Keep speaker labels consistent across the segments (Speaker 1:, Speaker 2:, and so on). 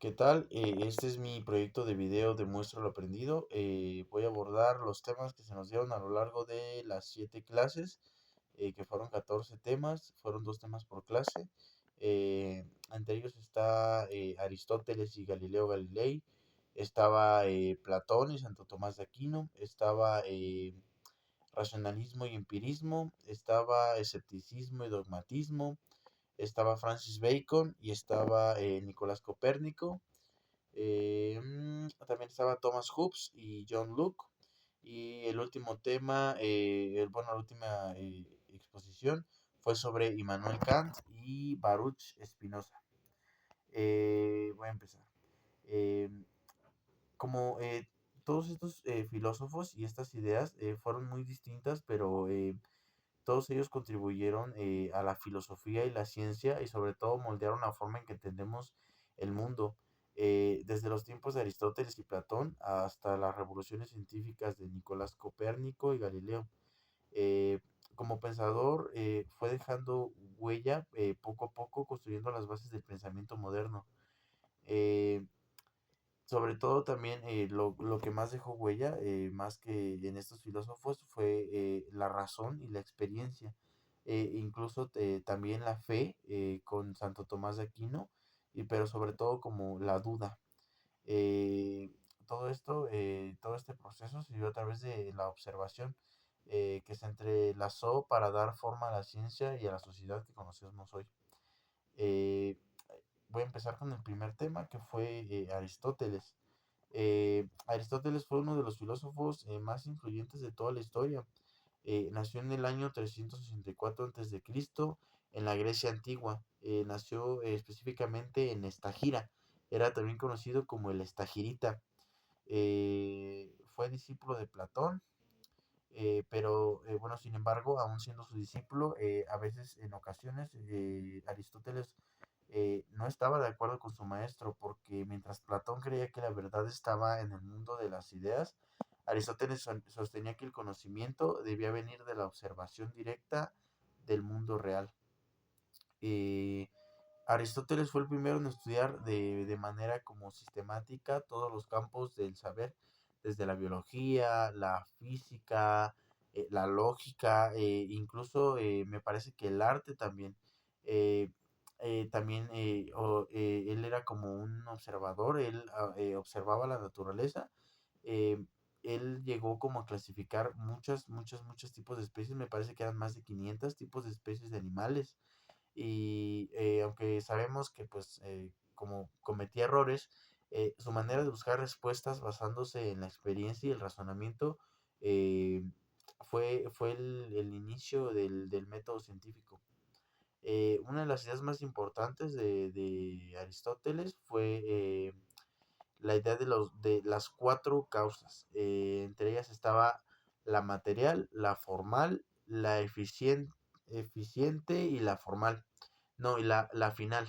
Speaker 1: ¿Qué tal? Este es mi proyecto de video de Muestra lo Aprendido. Voy a abordar los temas que se nos dieron a lo largo de las 7 clases, que fueron 14 temas, fueron 2 temas por clase. Entre ellos está Aristóteles y Galileo Galilei, estaba Platón y Santo Tomás de Aquino, estaba racionalismo y empirismo, estaba escepticismo y dogmatismo, estaba Francis Bacon y estaba Nicolás Copérnico. También estaba Thomas Hobbes y John Locke. Y el último tema, la última exposición fue sobre Immanuel Kant y Baruch Spinoza. Voy a empezar. Eh, como todos estos filósofos y estas ideas fueron muy distintas, pero todos ellos contribuyeron a la filosofía y la ciencia y sobre todo moldearon la forma en que entendemos el mundo. Desde los tiempos de Aristóteles y Platón hasta las revoluciones científicas de Nicolás Copérnico y Galileo. Eh, como pensador fue dejando huella poco a poco, construyendo las bases del pensamiento moderno. Eh, Sobre todo también lo que más dejó huella, más que en estos filósofos, fue la razón y la experiencia. Incluso también la fe con Santo Tomás de Aquino, pero sobre todo como la duda. Eh, todo este proceso se dio a través de la observación que se entrelazó para dar forma a la ciencia y a la sociedad que conocemos hoy. Eh, Voy a empezar con el primer tema que fue Aristóteles. Aristóteles fue uno de los filósofos más influyentes de toda la historia. Nació en el año 364 a.C. en la Grecia antigua. Nació específicamente en Estagira. Era también conocido como el Estagirita. Fue discípulo de Platón, pero bueno, sin embargo, aún siendo su discípulo, a veces, en ocasiones, Aristóteles no estaba de acuerdo con su maestro, porque mientras Platón creía que la verdad estaba en el mundo de las ideas, Aristóteles sostenía que el conocimiento debía venir de la observación directa del mundo real. Eh, Aristóteles fue el primero en estudiar de manera como sistemática todos los campos del saber, desde la biología, la física, la lógica, incluso me parece que el arte también. Eh, También él era como un observador, él observaba la naturaleza. eh, Él llegó como a clasificar muchos tipos de especies, me parece que eran más de 500 tipos de especies de animales y aunque sabemos que pues como cometía errores, su manera de buscar respuestas basándose en la experiencia y el razonamiento eh, fue el inicio del método científico. Una de las ideas más importantes de Aristóteles fue la idea de las 4 causas. Entre ellas estaba la material, la formal, la eficiente y la formal. No, y la final.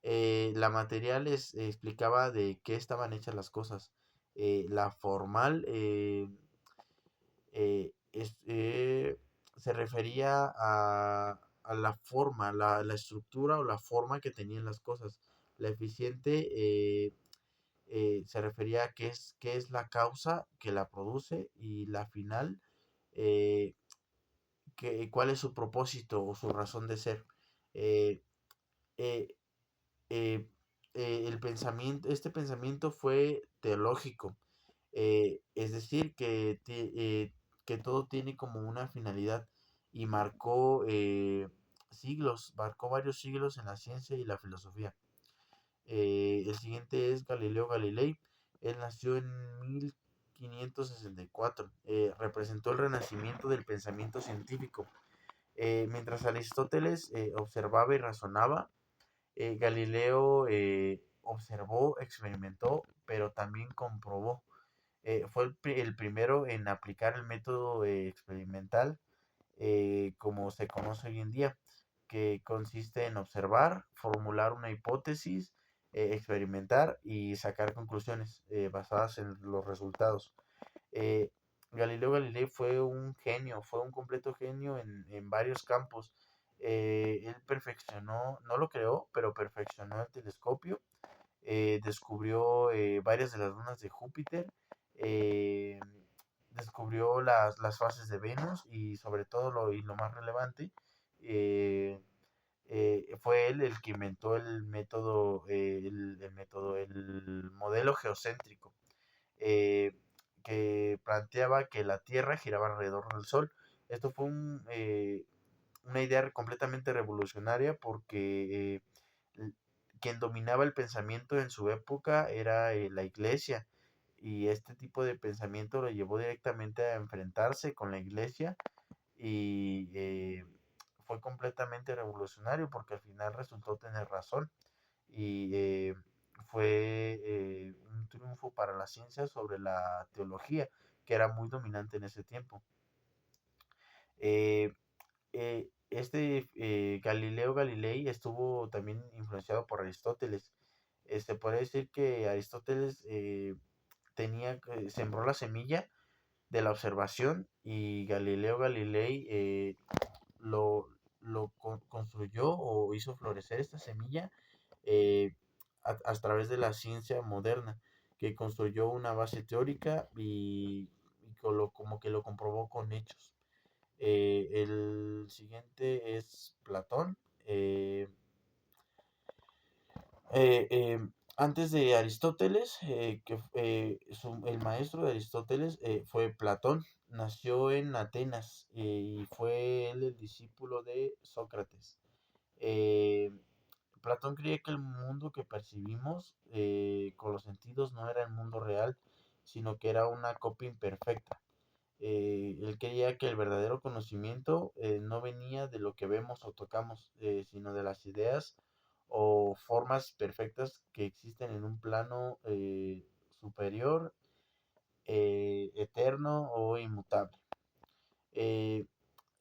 Speaker 1: La material explicaba de qué estaban hechas las cosas. La formal se refería a la forma, la estructura o la forma que tenían las cosas. La eficiente se refería a qué es la causa que la produce y la final, eh, cuál es su propósito o su razón de ser. Eh, eh, eh, este pensamiento fue teológico, es decir, que todo tiene como una finalidad y marcó varios siglos en la ciencia y la filosofía. El siguiente es Galileo Galilei. Él nació en 1564. Representó el renacimiento del pensamiento científico. Mientras Aristóteles observaba y razonaba, Galileo observó, experimentó, pero también comprobó. Fue el primero en aplicar el método experimental como se conoce hoy en día, que consiste en observar, formular una hipótesis, experimentar y sacar conclusiones basadas en los resultados. Eh, Galileo Galilei fue un genio, fue un completo genio en varios campos. Él perfeccionó, no lo creó, pero perfeccionó el telescopio, descubrió varias de las lunas de Júpiter, eh, descubrió las fases de Venus y sobre todo lo más relevante, eh, fue él el que inventó el modelo geocéntrico, eh, que planteaba que la Tierra giraba alrededor del Sol. Esto fue una idea completamente revolucionaria porque quien dominaba el pensamiento en su época era la iglesia, y este tipo de pensamiento lo llevó directamente a enfrentarse con la iglesia, y fue completamente revolucionario porque al final resultó tener razón, y fue un triunfo para la ciencia sobre la teología, que era muy dominante en ese tiempo. Eh, Galileo Galilei estuvo también influenciado por Aristóteles. Se puede decir que Aristóteles sembró la semilla de la observación, y Galileo Galilei lo, construyó o hizo florecer esta semilla eh, a través de la ciencia moderna, que construyó una base teórica como que lo comprobó con hechos. El siguiente es Platón. Eh, eh, eh, Antes de Aristóteles, el maestro de Aristóteles fue Platón. Nació en Atenas y fue él el discípulo de Sócrates. Eh, Platón creía que el mundo que percibimos con los sentidos no era el mundo real, sino que era una copia imperfecta. Él creía que el verdadero conocimiento no venía de lo que vemos o tocamos, sino de las ideas o formas perfectas que existen en un plano superior, eterno o inmutable. Eh,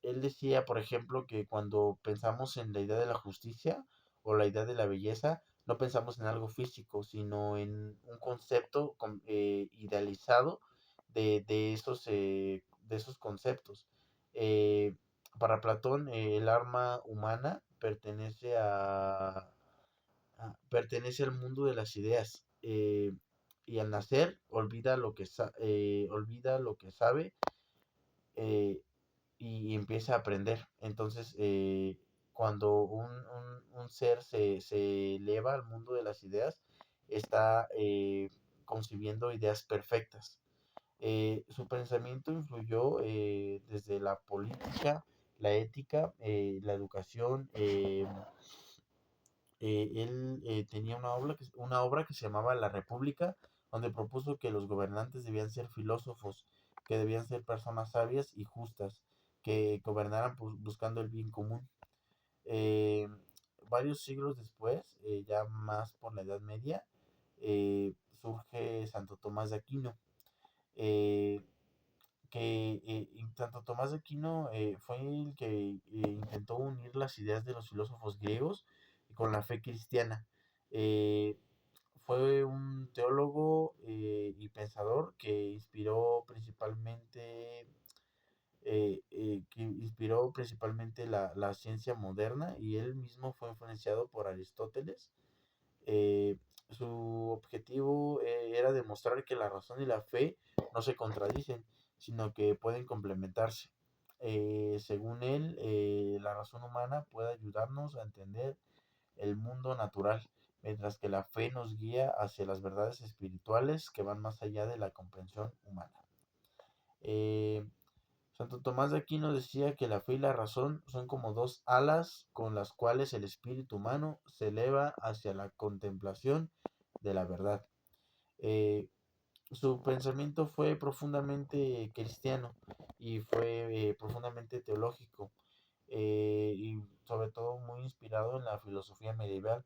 Speaker 1: Él decía, por ejemplo, que cuando pensamos en la idea de la justicia o la idea de la belleza, no pensamos en algo físico, sino en un concepto idealizado de esos conceptos. Eh, para Platón, el alma humana pertenece al mundo de las ideas, y al nacer olvida lo que sabe, eh, y empieza a aprender. Entonces, cuando un ser se eleva al mundo de las ideas, está concibiendo ideas perfectas. Su pensamiento influyó desde la política, la ética, la educación. Él tenía una obra que se llamaba La República, donde propuso que los gobernantes debían ser filósofos, que debían ser personas sabias y justas, que gobernaran buscando el bien común. Eh, Varios siglos después, ya más por la Edad Media, surge Santo Tomás de Aquino, eh, Santo Tomás de Aquino fue el que intentó unir las ideas de los filósofos griegos con la fe cristiana. Eh, Fue un teólogo y pensador que inspiró principalmente la ciencia moderna, y él mismo fue influenciado por Aristóteles. eh, Su objetivo era demostrar que la razón y la fe no se contradicen, sino que pueden complementarse. Según él, la razón humana puede ayudarnos a entender el mundo natural, mientras que la fe nos guía hacia las verdades espirituales que van más allá de la comprensión humana. Eh, Santo Tomás de Aquino decía que la fe y la razón son como dos alas con las cuales el espíritu humano se eleva hacia la contemplación de la verdad. Eh, su pensamiento fue profundamente cristiano y fue profundamente teológico, y sobre todo muy inspirado en la filosofía medieval,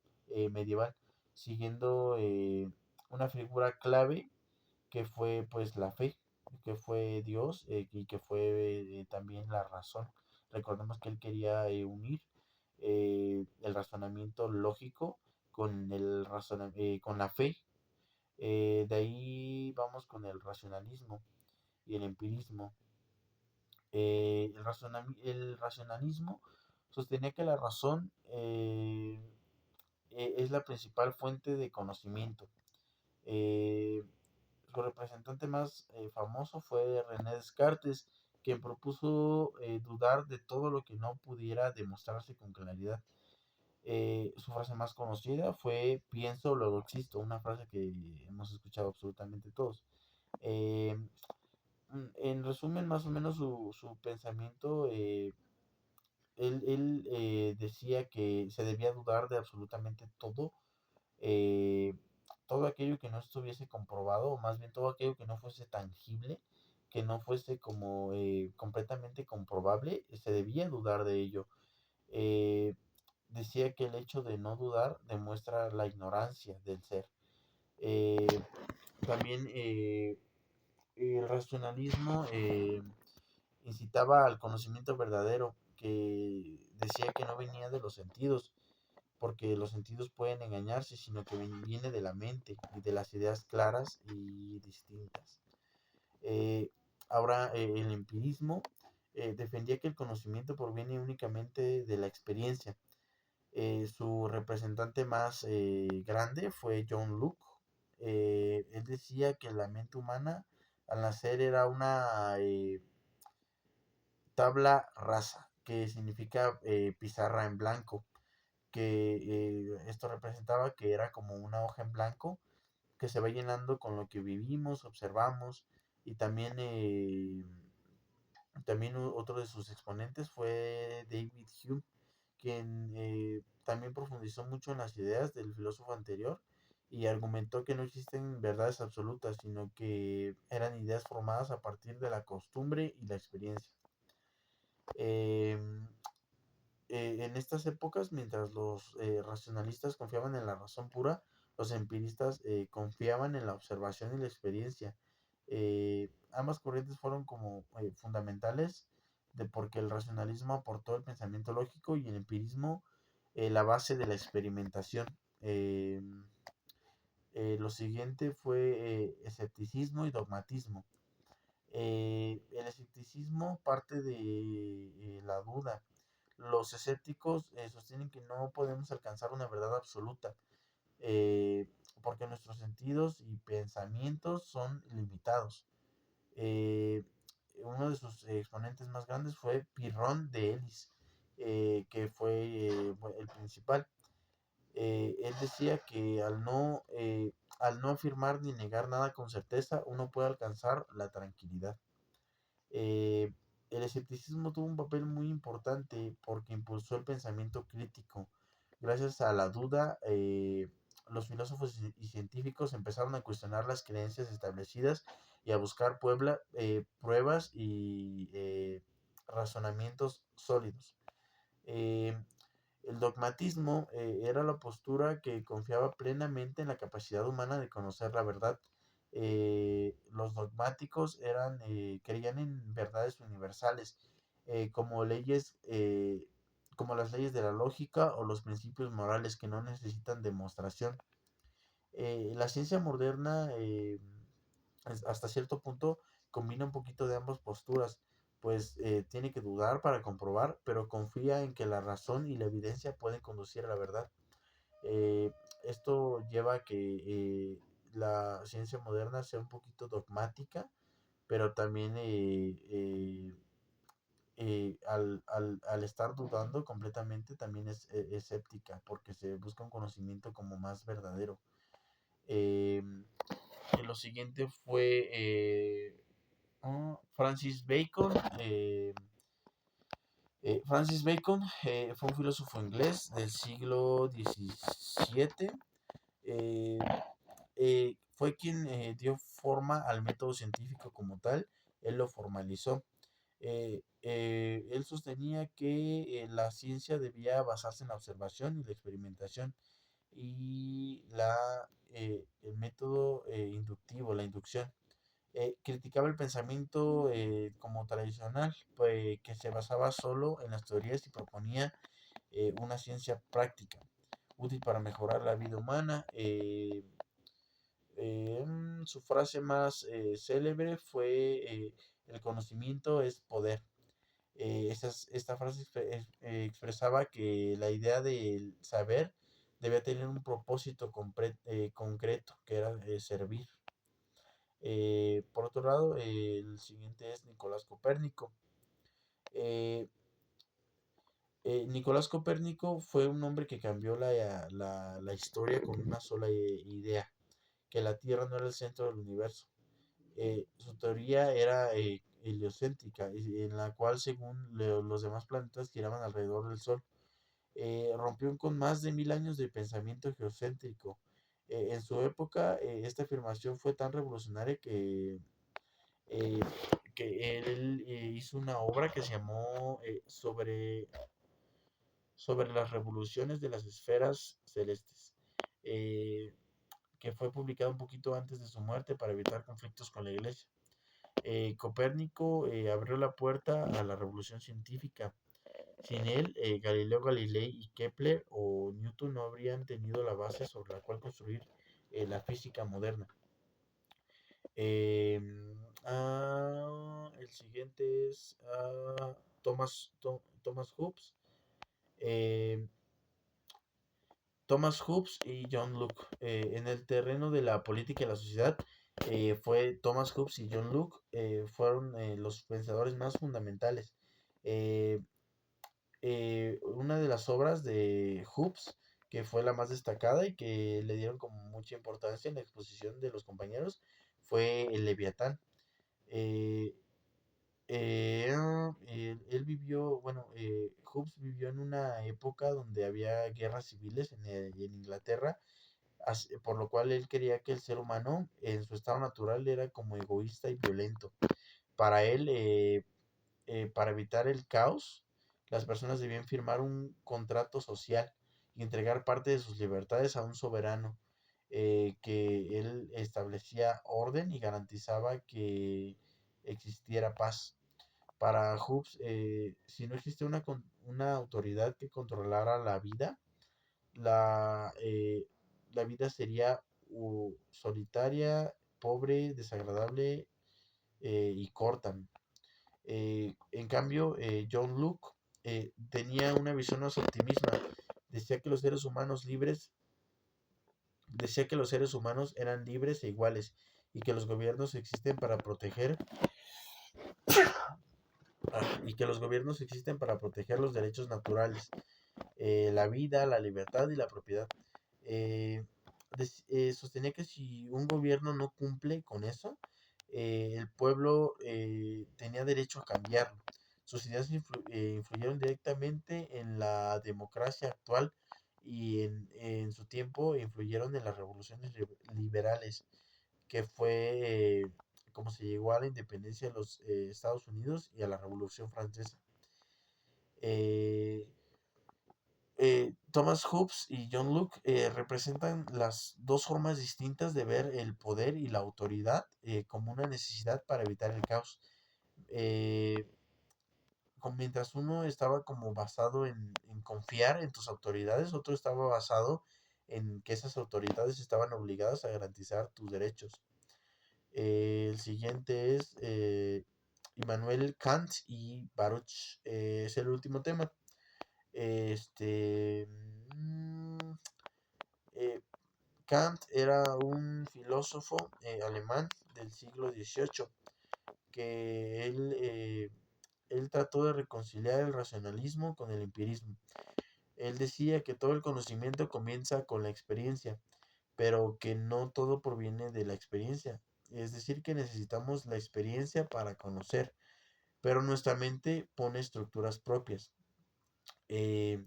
Speaker 1: siguiendo una figura clave que fue pues la fe, que fue Dios, y que fue también la razón. Recordemos que él quería unir el razonamiento lógico con la fe. De ahí vamos con el racionalismo y el empirismo. El racionalismo sostenía que la razón es la principal fuente de conocimiento. Eh, Su representante más famoso fue René Descartes, quien propuso dudar de todo lo que no pudiera demostrarse con claridad. Su frase más conocida fue pienso, luego existo, una frase que hemos escuchado absolutamente todos. Eh, en resumen, más o menos su pensamiento, él decía que se debía dudar de absolutamente todo, eh, todo aquello que no estuviese comprobado, o más bien todo aquello que no fuese tangible, que no fuese como completamente comprobable, se debía dudar de ello. Eh, Decía que el hecho de no dudar demuestra la ignorancia del ser. Eh, También el racionalismo incitaba al conocimiento verdadero, que decía que no venía de los sentidos, porque los sentidos pueden engañarse, sino que viene de la mente y de las ideas claras y distintas. Eh, Ahora, el empirismo defendía que el conocimiento proviene únicamente de la experiencia. Su representante más grande fue John Locke. Él decía que la mente humana al nacer era una tabla rasa, que significa pizarra en blanco, que esto representaba que era como una hoja en blanco que se va llenando con lo que vivimos, observamos, y también otro de sus exponentes fue David Hume, quien también profundizó mucho en las ideas del filósofo anterior y argumentó que no existen verdades absolutas, sino que eran ideas formadas a partir de la costumbre y la experiencia. Eh, en estas épocas, mientras los racionalistas confiaban en la razón pura, los empiristas confiaban en la observación y la experiencia. Ambas corrientes fueron como fundamentales porque el racionalismo aportó el pensamiento lógico y el empirismo la base de la experimentación. Eh, lo siguiente fue escepticismo y dogmatismo. El escepticismo parte de la duda. Los escépticos sostienen que no podemos alcanzar una verdad absoluta, eh, porque nuestros sentidos y pensamientos son limitados. Eh, Uno de sus exponentes más grandes fue Pirrón de Elis, que fue el principal. Él decía que al no afirmar ni negar nada con certeza, uno puede alcanzar la tranquilidad. Eh, el escepticismo tuvo un papel muy importante porque impulsó el pensamiento crítico. Gracias a la duda, los filósofos y científicos empezaron a cuestionar las creencias establecidas y a buscar pruebas y razonamientos sólidos. Eh, el dogmatismo era la postura que confiaba plenamente en la capacidad humana de conocer la verdad. Los dogmáticos creían en verdades universales, como como las leyes de la lógica o los principios morales que no necesitan demostración. La ciencia moderna, hasta cierto punto, combina un poquito de ambas posturas, pues tiene que dudar para comprobar, pero confía en que la razón y la evidencia pueden conducir a la verdad. Eh, Esto lleva a que la ciencia moderna sea un poquito dogmática, pero también al estar dudando completamente también es escéptica, porque se busca un conocimiento como más verdadero. Eh, lo siguiente fue Francis Bacon. Francis Bacon fue un filósofo inglés del siglo XVII. eh, Fue quien dio forma al método científico como tal. Él lo formalizó. Él sostenía que la ciencia debía basarse en la observación y la experimentación y el método inductivo, la inducción. Criticaba el pensamiento como tradicional, pues, que se basaba solo en las teorías y proponía una ciencia práctica, útil para mejorar la vida humana. Su frase más célebre fue el conocimiento es poder. Esta frase expresaba que la idea del saber debía tener un propósito concreto, que era servir. Por otro lado, el siguiente es Nicolás Copérnico. Eh, Nicolás Copérnico fue un hombre que cambió la historia con una sola idea, que la Tierra no era el centro del universo. Su teoría era heliocéntrica, en la cual, según los demás planetas, giraban alrededor del Sol. Rompió con más de 1000 años de pensamiento geocéntrico. En su época, esta afirmación fue tan revolucionaria eh, que él hizo una obra que se llamó sobre las revoluciones de las esferas celestes, eh, que fue publicada un poquito antes de su muerte para evitar conflictos con la iglesia. Copérnico abrió la puerta a la revolución científica. Sin él, Galileo Galilei y Kepler o Newton no habrían tenido la base sobre la cual construir la física moderna. Eh, el siguiente es Thomas Hobbes. Eh, Thomas Hobbes y John Locke. En el terreno de la política y la sociedad, fue Thomas Hobbes y John Locke fueron los pensadores más fundamentales. Eh, una de las obras de Hobbes, que fue la más destacada y que le dieron como mucha importancia en la exposición de los compañeros, fue el Leviatán. Eh, él vivió, bueno, Hobbes vivió en una época donde había guerras civiles en Inglaterra, por lo cual él creía que el ser humano en su estado natural era como egoísta y violento. Para él, para evitar el caos, las personas debían firmar un contrato social y entregar parte de sus libertades a un soberano, que él establecía orden y garantizaba que existiera paz. Para Hobbes, si no existe una autoridad que controlara la vida, la, eh, la vida sería solitaria, pobre, desagradable y corta. En cambio, John Locke tenía una visión más optimista. Decía que los seres humanos libres, decía que los seres humanos eran libres e iguales y que los gobiernos existen para proteger los derechos naturales, la vida, la libertad y la propiedad. Eh, Sostenía que si un gobierno no cumple con eso, el pueblo tenía derecho a cambiarlo. Sus ideas influyeron directamente en la democracia actual y en su tiempo influyeron en las revoluciones liberales, que fue como se llegó a la independencia de los Estados Unidos y a la Revolución Francesa. Eh, Thomas Hobbes y John Locke representan las dos formas distintas de ver el poder y la autoridad como una necesidad para evitar el caos. Eh, Mientras uno estaba como basado en confiar en tus autoridades, otro estaba basado en que esas autoridades estaban obligadas a garantizar tus derechos. El siguiente es Immanuel Kant y Baruch. Es el último tema. Este. mm, eh, Kant era un filósofo alemán del siglo XVIII que él trató de reconciliar el racionalismo con el empirismo. Él decía que todo el conocimiento comienza con la experiencia, pero que no todo proviene de la experiencia. Es decir, que necesitamos la experiencia para conocer, pero nuestra mente pone estructuras propias. Eh,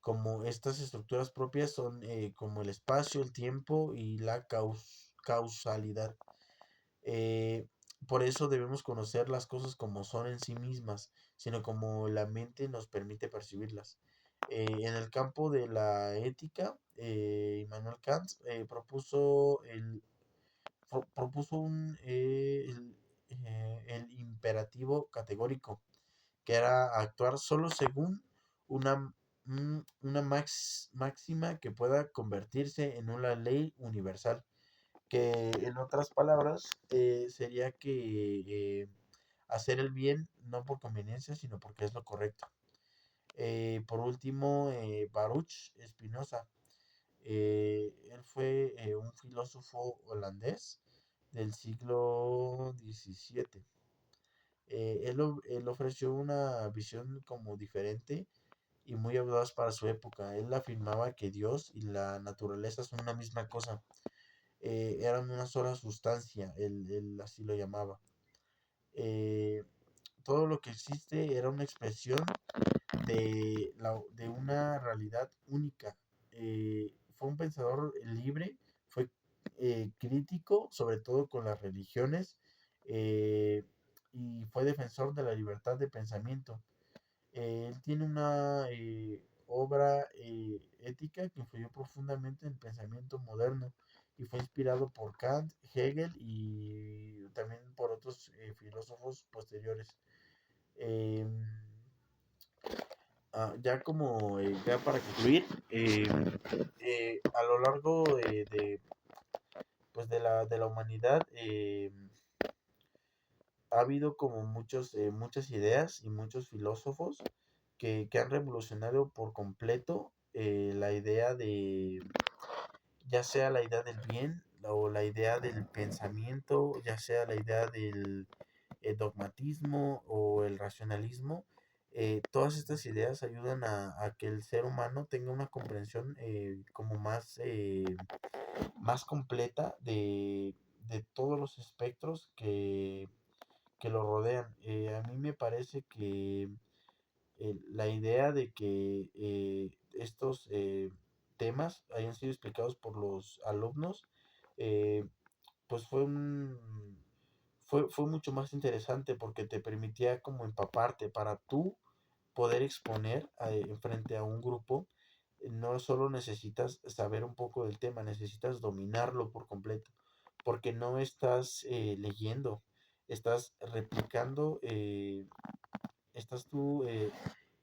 Speaker 1: Como estas estructuras propias son como el espacio, el tiempo y la causalidad. Eh, por eso debemos conocer las cosas como son en sí mismas, sino como la mente nos permite percibirlas. En el campo de la ética, Immanuel Kant propuso el imperativo categórico, que era actuar solo según una, máxima que pueda convertirse en una ley universal, que en otras palabras sería que hacer el bien no por conveniencia, sino porque es lo correcto. Por último, Baruch Spinoza. Él fue un filósofo holandés del siglo XVII. Él ofreció una visión como diferente y muy audaz para su época. Él afirmaba que Dios y la naturaleza son una misma cosa, eran una sola sustancia, él así lo llamaba. Eh, Todo lo que existe era una expresión de una realidad única. Fue un pensador libre, fue crítico, sobre todo con las religiones, eh, y fue defensor de la libertad de pensamiento. Él tiene una obra ética que influyó profundamente en el pensamiento moderno y fue inspirado por Kant, Hegel y también por otros filósofos posteriores. Eh, ya para concluir, a lo largo pues de la humanidad ha habido como muchas ideas y muchos filósofos que han revolucionado por completo la idea ya sea la idea del bien o la idea del pensamiento, ya sea la idea del dogmatismo o el racionalismo. Todas estas ideas ayudan a que el ser humano tenga una comprensión como más completa de todos los espectros que lo rodean. A mí me parece que la idea de que estos temas hayan sido explicados por los alumnos, eh, pues fue mucho más interesante porque te permitía como empaparte para tú poder exponer frente a un grupo. No solo necesitas saber un poco del tema, necesitas dominarlo por completo, porque no estás leyendo, estás replicando, estás tú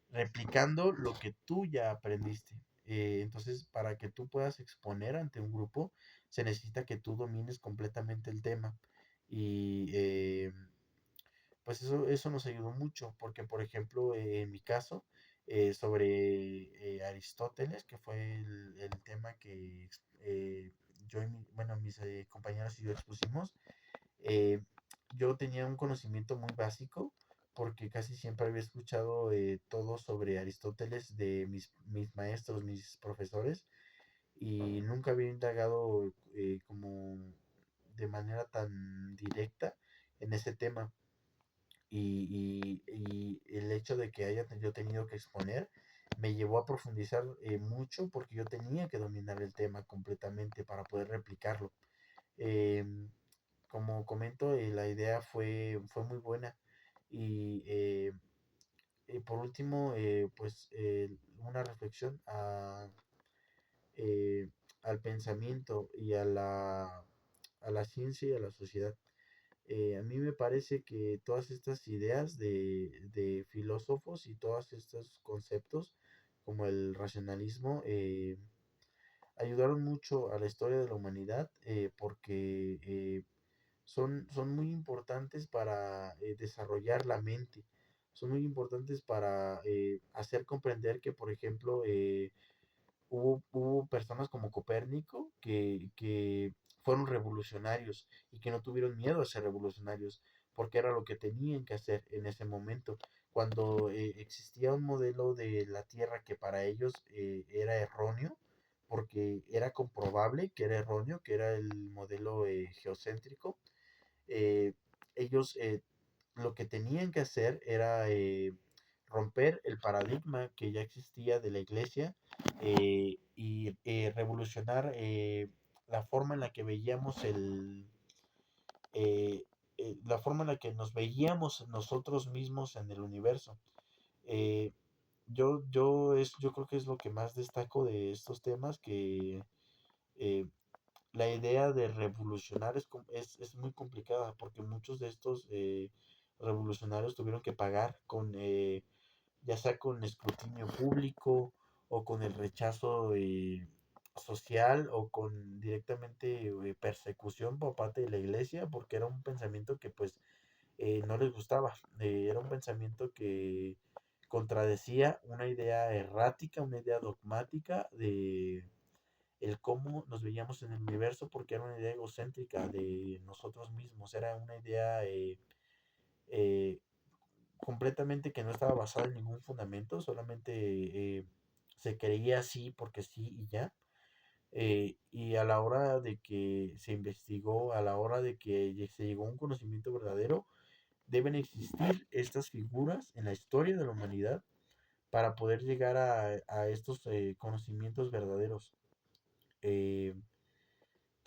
Speaker 1: replicando lo que tú ya aprendiste. Entonces, para que tú puedas exponer ante un grupo, se necesita que tú domines completamente el tema. Y pues eso nos ayudó mucho, porque por ejemplo, en mi caso, sobre Aristóteles, que fue el tema que yo bueno, mis compañeros y yo expusimos, eh, yo tenía un conocimiento muy básico porque casi siempre había escuchado todo sobre Aristóteles de mis maestros, mis profesores, y nunca había indagado como de manera tan directa en ese tema. Y el hecho de que haya yo tenido que exponer me llevó a profundizar mucho porque yo tenía que dominar el tema completamente para poder replicarlo. Em, Como comento, la idea fue muy buena. Y por último, pues una reflexión eh, al pensamiento y a la ciencia y a la sociedad. A mí me parece que todas estas ideas de filósofos y todos estos conceptos, como el racionalismo, ayudaron mucho a la historia de la humanidad porque son muy importantes para desarrollar la mente, son muy importantes para hacer comprender que, por ejemplo, hubo personas como Copérnico que fueron revolucionarios y que no tuvieron miedo a ser revolucionarios, porque era lo que tenían que hacer en ese momento. Cuando existía un modelo de la Tierra que para ellos era erróneo, porque era comprobable que era erróneo, que era el modelo geocéntrico, eh, ellos lo que tenían que hacer era romper el paradigma que ya existía de la iglesia y revolucionar la forma en la que veíamos eh, la forma en la que nos veíamos nosotros mismos en el universo. Eh, yo creo que es lo que más destaco de estos temas, que eh, la idea de revolucionar es muy complicada porque muchos de estos revolucionarios tuvieron que pagar ya sea con escrutinio público o con el rechazo social o con directamente persecución por parte de la iglesia porque era un pensamiento que pues no les gustaba. Era un pensamiento que contradecía una idea errática, una idea dogmática el cómo nos veíamos en el universo, porque era una idea egocéntrica de nosotros mismos, era una idea eh, completamente que no estaba basada en ningún fundamento, solamente se creía así porque sí y ya. Y a la hora de que se investigó, a la hora de que se llegó a un conocimiento verdadero, deben existir estas figuras en la historia de la humanidad para poder llegar a estos conocimientos verdaderos. Eh,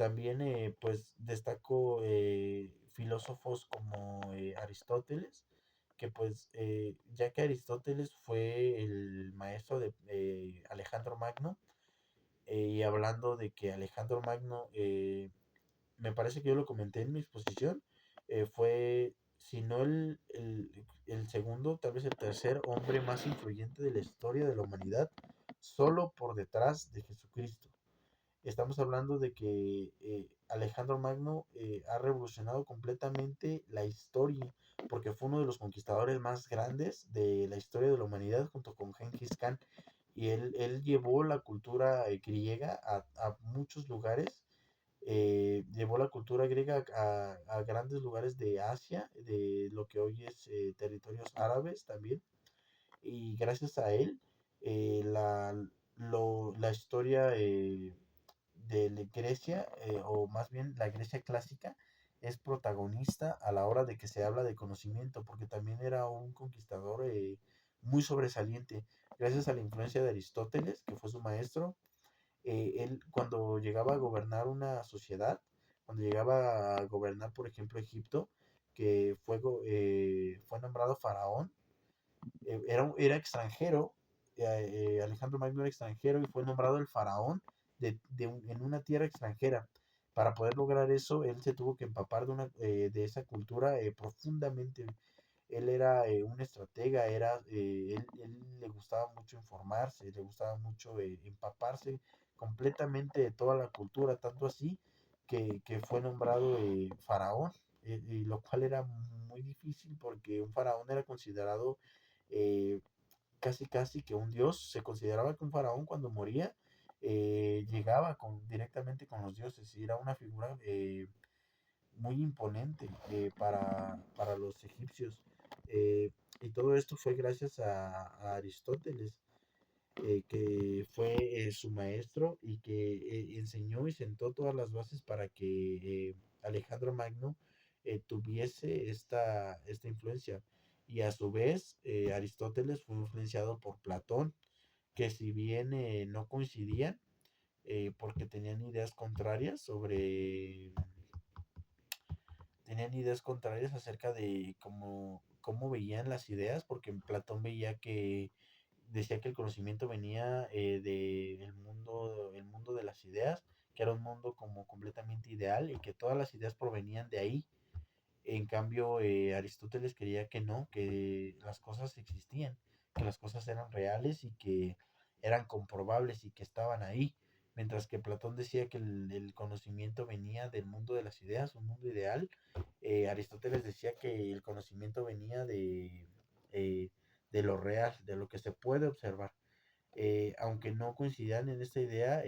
Speaker 1: También pues destaco filósofos como Aristóteles, que pues ya que Aristóteles fue el maestro de Alejandro Magno, y hablando de que Alejandro Magno, me parece que yo lo comenté en mi exposición, fue, si no el segundo, tal vez el tercer hombre más influyente de la historia de la humanidad, solo por detrás de Jesucristo. Estamos hablando de que Alejandro Magno ha revolucionado completamente la historia, porque fue uno de los conquistadores más grandes de la historia de la humanidad junto con Genghis Khan. Y él llevó la cultura griega a muchos lugares, llevó la cultura griega a grandes lugares de Asia, de lo que hoy es territorios árabes también. Y gracias a él, eh, la, la historia de la Grecia, o más bien la Grecia clásica, es protagonista a la hora de que se habla de conocimiento, porque también era un conquistador muy sobresaliente. Gracias a la influencia de Aristóteles, que fue su maestro, él cuando llegaba a gobernar una sociedad, cuando llegaba a gobernar, por ejemplo, Egipto, que fue nombrado faraón, era extranjero, Alejandro Magno era extranjero y fue nombrado el faraón en una tierra extranjera. Para poder lograr eso, él se tuvo que empapar de esa cultura profundamente. Él era un estratega, él le gustaba mucho informarse, le gustaba mucho empaparse completamente de toda la cultura, tanto así que fue nombrado faraón, y lo cual era muy difícil porque un faraón era considerado eh, casi casi que un dios. Se consideraba que un faraón cuando moría llegaba directamente con los dioses y era una figura muy imponente para los egipcios. Eh, y todo esto fue gracias a Aristóteles, que fue su maestro y que enseñó y sentó todas las bases para que Alejandro Magno tuviese esta influencia. Y a su vez, Aristóteles fue influenciado por Platón, que si bien no coincidían, porque tenían ideas contrarias acerca de cómo veían las ideas, porque Platón decía que el conocimiento venía el mundo de las ideas, que era un mundo como completamente ideal y que todas las ideas provenían de ahí. En cambio, Aristóteles creía que no, que las cosas existían, que las cosas eran reales y que eran comprobables y que estaban ahí. Mientras que Platón decía que el conocimiento venía del mundo de las ideas, un mundo ideal. Aristóteles decía que el conocimiento venía eh, de lo real, de lo que se puede observar. Aunque no coincidían en esta idea,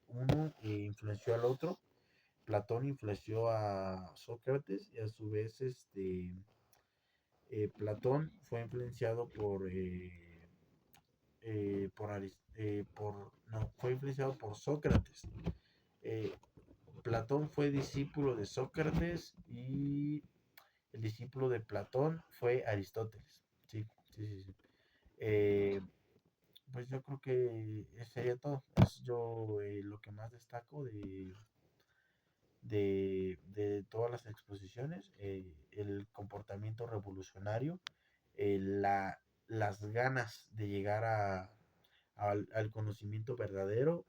Speaker 1: uno influenció al otro. Platón influenció a Sócrates y a su vez Platón fue influenciado fue influenciado por Sócrates. Eh, Platón fue discípulo de Sócrates y el discípulo de Platón fue Aristóteles. Sí, sí, sí, sí. Eh, pues yo creo que sería todo. Es yo lo que más destaco de todas las exposiciones, el comportamiento revolucionario, las ganas de llegar al conocimiento verdadero,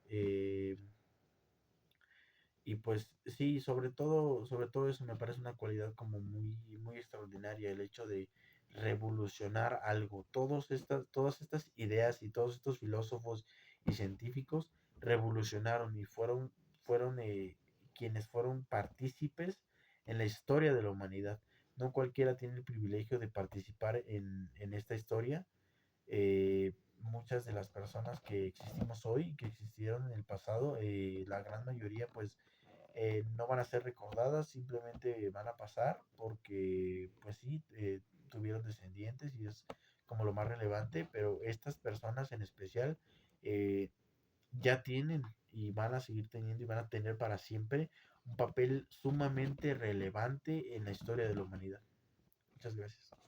Speaker 1: y pues sí, sobre todo eso me parece una cualidad como muy, muy extraordinaria, el hecho de revolucionar algo. Todas estas ideas y todos estos filósofos y científicos revolucionaron y fueron quienes fueron partícipes en la historia de la humanidad. No cualquiera tiene el privilegio de participar en esta historia. muchas de las personas que existimos hoy, que existieron en el pasado, la gran mayoría pues no van a ser recordadas, simplemente van a pasar porque pues sí, tuvieron descendientes y es como lo más relevante, pero estas personas en especial eh, ya tienen y van a seguir teniendo y van a tener para siempre un papel sumamente relevante en la historia de la humanidad. Muchas gracias.